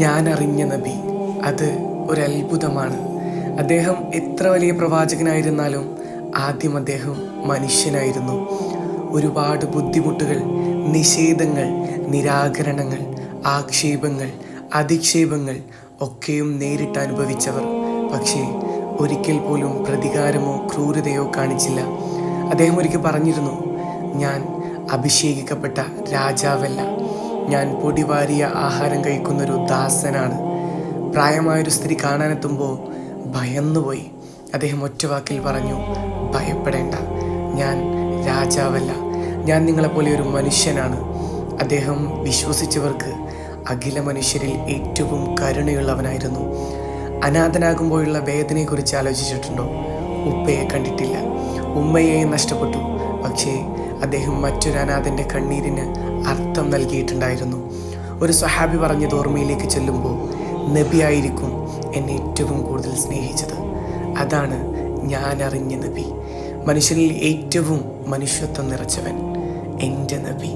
ഞാൻ അറിഞ്ഞ നബി അത് ഒരത്ഭുതമാണ്. അദ്ദേഹം എത്ര വലിയ പ്രവാചകനായിരുന്നാലും ആദ്യം അദ്ദേഹം മനുഷ്യനായിരുന്നു. ഒരുപാട് ബുദ്ധിമുട്ടുകൾ, നിഷേധങ്ങൾ, നിരാകരണങ്ങൾ, ആക്ഷേപങ്ങൾ, അധിക്ഷേപങ്ങൾ ഒക്കെയും നേരിട്ട് അനുഭവിച്ചവർ. പക്ഷേ ഒരിക്കൽ പോലും പ്രതികാരമോ ക്രൂരതയോ കാണിച്ചില്ല. അദ്ദേഹം ഒരിക്കൽ പറഞ്ഞിരുന്നു, ഞാൻ അഭിഷേകിക്കപ്പെട്ട രാജാവല്ല, ഞാൻ പൊടിവാരിയ ആഹാരം കഴിക്കുന്നൊരു ദാസനാണ്. പ്രായമായൊരു സ്ത്രീ കാണാനെത്തുമ്പോൾ ഭയന്നുപോയി. അദ്ദേഹം ഒറ്റ വാക്കിൽ പറഞ്ഞു, ഭയപ്പെടേണ്ട, ഞാൻ രാജാവല്ല, ഞാൻ നിങ്ങളെപ്പോലെ ഒരു മനുഷ്യനാണ്. അദ്ദേഹം വിശ്വസിച്ചവർക്ക് അഖില മനുഷ്യരിൽ ഏറ്റവും കരുണയുള്ളവനായിരുന്നു. അനാഥനാകുമ്പോഴുള്ള വേദനയെക്കുറിച്ച് ആലോചിച്ചിട്ടുണ്ടോ? ഉപ്പയെ കണ്ടിട്ടില്ല, ഉമ്മയെ നഷ്ടപ്പെട്ടു. പക്ഷേ അദ്ദേഹം മറ്റൊരു അനാഥൻ്റെ കണ്ണീരിന് അർത്ഥം നൽകിയിട്ടുണ്ടായിരുന്നു. ഒരു സഹാബി പറഞ്ഞത് ഓർമ്മയിലേക്ക് ചെല്ലുമ്പോൾ, നബിയായിരിക്കും എന്നെ ഏറ്റവും കൂടുതൽ സ്നേഹിച്ചത്. അതാണ് ഞാൻ അറിഞ്ഞ നബി. മനുഷ്യനിൽ ഏറ്റവും മനുഷ്യത്വം നിറച്ചവൻ എൻ്റെ നബി.